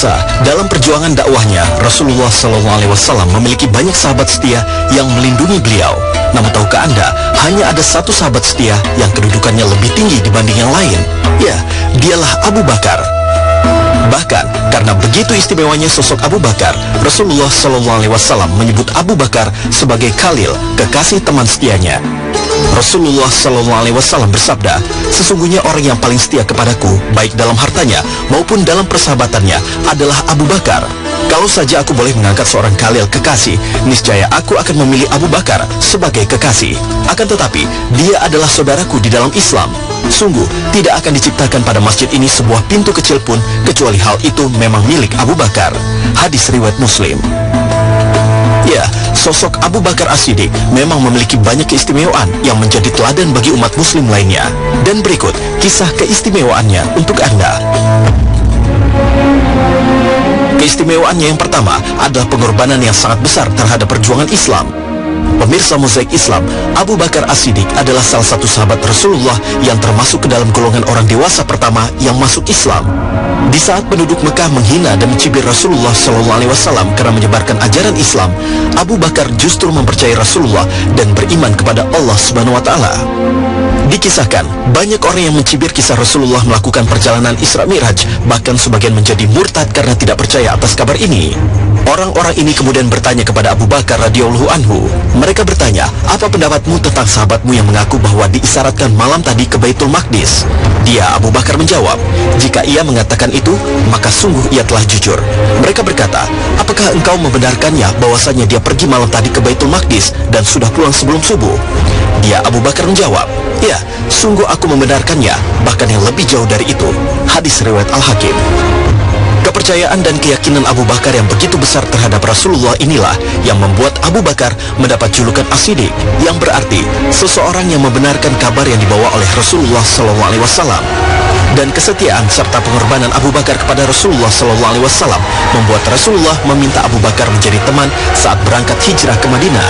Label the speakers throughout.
Speaker 1: Pemirsa, dalam perjuangan dakwahnya, Rasulullah SAW memiliki banyak sahabat setia yang melindungi beliau. Namun tahukah Anda, hanya ada satu sahabat setia yang kedudukannya lebih tinggi dibanding yang lain. Ya, dialah Abu Bakar. Bahkan, karena begitu istimewanya sosok Abu Bakar, Rasulullah SAW menyebut Abu Bakar sebagai Khalil, kekasih teman setianya. Rasulullah SAW bersabda, sesungguhnya orang yang paling setia kepadaku, baik dalam hartanya maupun dalam persahabatannya, adalah Abu Bakar. Kalau saja aku boleh mengangkat seorang Khalil kekasih, niscaya aku akan memilih Abu Bakar sebagai kekasih. Akan tetapi, dia adalah saudaraku di dalam Islam. Sungguh, tidak akan diciptakan pada masjid ini sebuah pintu kecil pun, kecuali hal itu memang milik Abu Bakar. Hadis riwayat Muslim. Ya, sosok Abu Bakar As-Siddiq memang memiliki banyak keistimewaan yang menjadi teladan bagi umat muslim lainnya. Dan berikut kisah keistimewaannya untuk Anda. Keistimewaannya yang pertama adalah pengorbanan yang sangat besar terhadap perjuangan Islam. Pemirsa Mozaik Islam, Abu Bakar As-Siddiq adalah salah satu sahabat Rasulullah yang termasuk ke dalam golongan orang dewasa pertama yang masuk Islam. Di saat penduduk Mekah menghina dan mencibir Rasulullah SAW karena menyebarkan ajaran Islam, Abu Bakar justru mempercayai Rasulullah dan beriman kepada Allah Subhanahu wa Ta'ala. Dikisahkan, banyak orang yang mencibir kisah Rasulullah melakukan perjalanan Isra Mi'raj, bahkan sebagian menjadi murtad karena tidak percaya atas kabar ini. Orang-orang ini kemudian bertanya kepada Abu Bakar radhiyallahu anhu. Mereka bertanya, apa pendapatmu tentang sahabatmu yang mengaku bahwa diisyaratkan malam tadi ke Baitul Maqdis? Dia, Abu Bakar, menjawab, jika ia mengatakan itu, maka sungguh ia telah jujur. Mereka berkata, apakah engkau membenarkannya bahwasanya dia pergi malam tadi ke Baitul Maqdis dan sudah pulang sebelum subuh? Dia, Abu Bakar, menjawab, ya, sungguh aku membenarkannya, bahkan yang lebih jauh dari itu. Hadis riwayat Al-Hakim. Kepercayaan dan keyakinan Abu Bakar yang begitu besar terhadap Rasulullah inilah yang membuat Abu Bakar mendapat julukan As-Siddiq, yang berarti seseorang yang membenarkan kabar yang dibawa oleh Rasulullah SAW. Dan kesetiaan serta pengorbanan Abu Bakar kepada Rasulullah SAW membuat Rasulullah meminta Abu Bakar menjadi teman saat berangkat hijrah ke Madinah.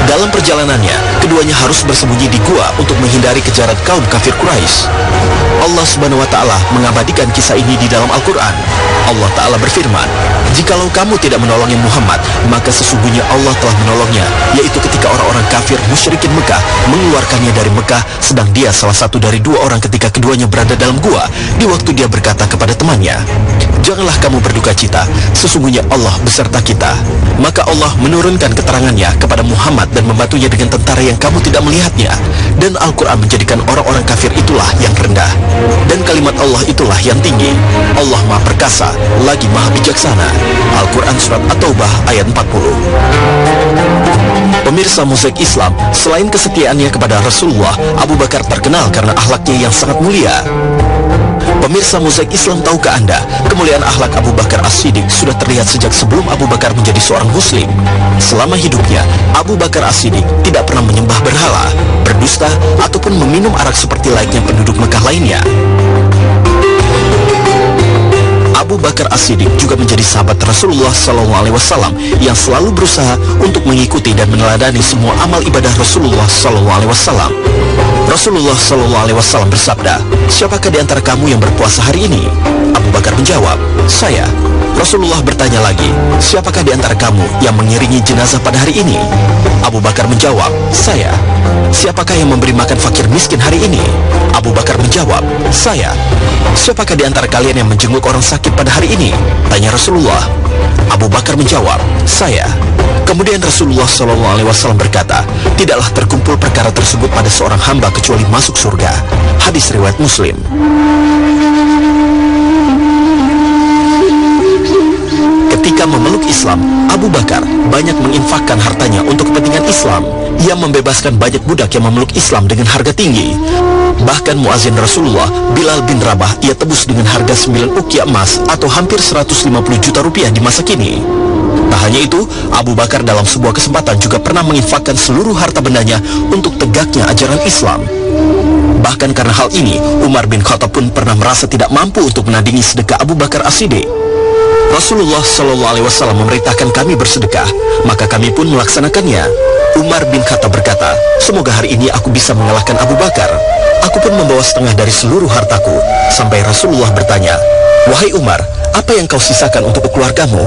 Speaker 1: Dalam perjalanannya, keduanya harus bersembunyi di gua untuk menghindari kejaran kaum kafir Quraisy. Allah Subhanahu wa Ta'ala mengabadikan kisah ini di dalam Al-Quran. Allah Ta'ala berfirman, jikalau kamu tidak menolongnya Muhammad, maka sesungguhnya Allah telah menolongnya, yaitu ketika orang-orang kafir musyrikin Mekah mengeluarkannya dari Mekah, sedang dia salah satu dari dua orang ketika keduanya berada dalam gua, di waktu dia berkata kepada temannya, janganlah kamu berduka cita, sesungguhnya Allah beserta kita. Maka Allah menurunkan keterangannya kepada Muhammad dan membantunya dengan tentara yang kamu tidak melihatnya. Dan Al-Quran menjadikan orang-orang kafir itulah yang rendah, dan kalimat Allah itulah yang tinggi. Allah Maha Perkasa, lagi Maha Bijaksana. Al-Quran Surat At-Taubah ayat 40. Pemirsa Mozaik Islam, selain kesetiaannya kepada Rasulullah, Abu Bakar terkenal karena akhlaknya yang sangat mulia. Pemirsa Mozaik Islam, tahukah Anda, kemuliaan akhlak Abu Bakar As-Siddiq sudah terlihat sejak sebelum Abu Bakar menjadi seorang muslim. Selama hidupnya, Abu Bakar As-Siddiq tidak pernah menyembah berhala, berdusta, ataupun meminum arak seperti layaknya penduduk Mekah lainnya. Abu Bakar As-Siddiq juga menjadi sahabat Rasulullah SAW yang selalu berusaha untuk mengikuti dan meneladani semua amal ibadah Rasulullah SAW. Rasulullah SAW bersabda, siapakah di antara kamu yang berpuasa hari ini? Abu Bakar menjawab, saya. Rasulullah bertanya lagi, siapakah di antara kamu yang mengiringi jenazah pada hari ini? Abu Bakar menjawab, saya. Siapakah yang memberi makan fakir miskin hari ini? Abu Bakar menjawab, saya. Siapakah di antara kalian yang menjenguk orang sakit pada hari ini? Tanya Rasulullah. Abu Bakar menjawab, saya. Kemudian Rasulullah SAW berkata, tidaklah terkumpul perkara tersebut pada seorang hamba kecuali masuk surga. Hadis riwayat Muslim. Ketika memeluk Islam, Abu Bakar banyak menginfakkan hartanya untuk kepentingan Islam. Ia membebaskan banyak budak yang memeluk Islam dengan harga tinggi. Bahkan muazin Rasulullah, Bilal bin Rabah, ia tebus dengan harga 9 ukiah emas atau hampir 150 juta rupiah di masa kini. Tak hanya itu, Abu Bakar dalam sebuah kesempatan juga pernah menginfakkan seluruh harta bendanya untuk tegaknya ajaran Islam. Bahkan karena hal ini, Umar bin Khattab pun pernah merasa tidak mampu untuk menandingi sedekah Abu Bakar As-Siddiq. Rasulullah SAW memerintahkan kami bersedekah, maka kami pun melaksanakannya. Umar bin Khattab berkata, semoga hari ini aku bisa mengalahkan Abu Bakar. Aku pun membawa setengah dari seluruh hartaku. Sampai Rasulullah bertanya, "Wahai Umar, apa yang kau sisakan untuk keluargamu?"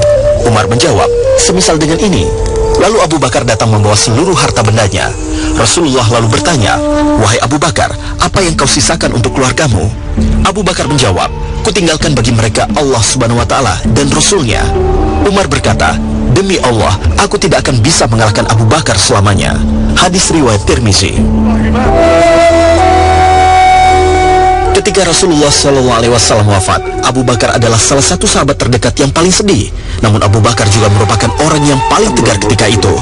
Speaker 1: Umar menjawab, "Semisal dengan ini." Lalu Abu Bakar datang membawa seluruh harta bendanya. Rasulullah lalu bertanya, "Wahai Abu Bakar, apa yang kau sisakan untuk keluargamu?" Abu Bakar menjawab, "Kutinggalkan bagi mereka Allah Subhanahu wa Ta'ala dan Rasulnya." Umar berkata, "Demi Allah, aku tidak akan bisa mengalahkan Abu Bakar selamanya." Hadis riwayat Tirmizi. Ketika Rasulullah SAW wafat, Abu Bakar adalah salah satu sahabat terdekat yang paling sedih. Namun Abu Bakar juga merupakan orang yang paling tegar ketika itu.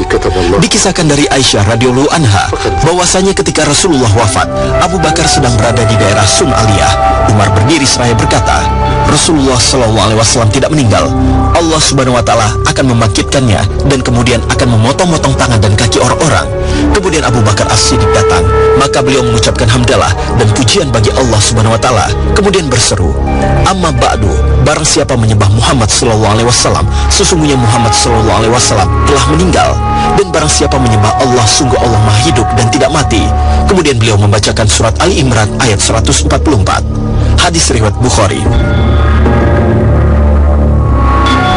Speaker 1: Dikisahkan dari Aisyah radhiyallahu anha bahwasanya ketika Rasulullah wafat, Abu Bakar sedang berada di daerah Sun Aliyah. Umar berdiri seraya berkata, "Rasulullah SAW tidak meninggal. Allah Subhanahu wa Ta'ala akan membangkitkannya dan kemudian akan memotong-motong tangan dan kaki orang-orang." Kemudian Abu Bakar As-Siddiq datang, maka beliau mengucapkan hamdalah dan pujian bagi Allah Subhanahu wa Ta'ala. Kemudian berseru, "Amma ba'du, barang siapa menyembah Muhammad SAW, sesungguhnya Muhammad SAW telah meninggal. Dan barang siapa menyembah Allah, sungguh Allah Maha hidup dan tidak mati." Kemudian beliau membacakan surat Ali Imran ayat 144. Hadis riwayat Bukhari.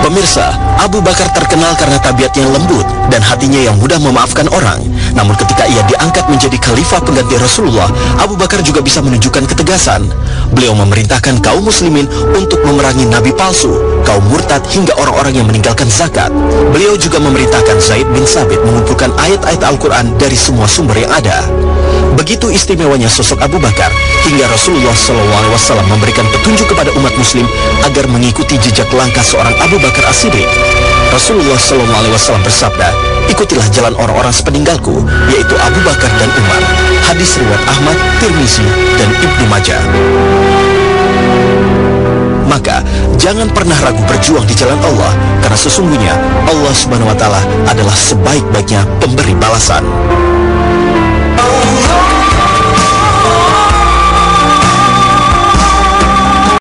Speaker 1: Pemirsa, Abu Bakar terkenal karena tabiatnya yang lembut dan hatinya yang mudah memaafkan orang. Namun ketika ia diangkat menjadi khalifah pengganti Rasulullah, Abu Bakar juga bisa menunjukkan ketegasan. Beliau memerintahkan kaum muslimin untuk memerangi nabi palsu, kaum murtad hingga orang-orang yang meninggalkan zakat. Beliau juga memerintahkan Zaid bin Sabit mengumpulkan ayat-ayat Al-Quran dari semua sumber yang ada. Begitu istimewanya sosok Abu Bakar hingga Rasulullah SAW memberikan petunjuk kepada umat muslim agar mengikuti jejak langkah seorang Abu Bakar As-Siddiq. Rasulullah SAW bersabda, "Ikutilah jalan orang-orang sepeninggalku, yaitu Abu Bakar dan Umar." Hadis riwayat Ahmad, Tirmizi, dan Ibnu Majah. Maka jangan pernah ragu berjuang di jalan Allah, karena sesungguhnya Allah Subhanahu wa Ta'ala adalah sebaik-baiknya pemberi balasan.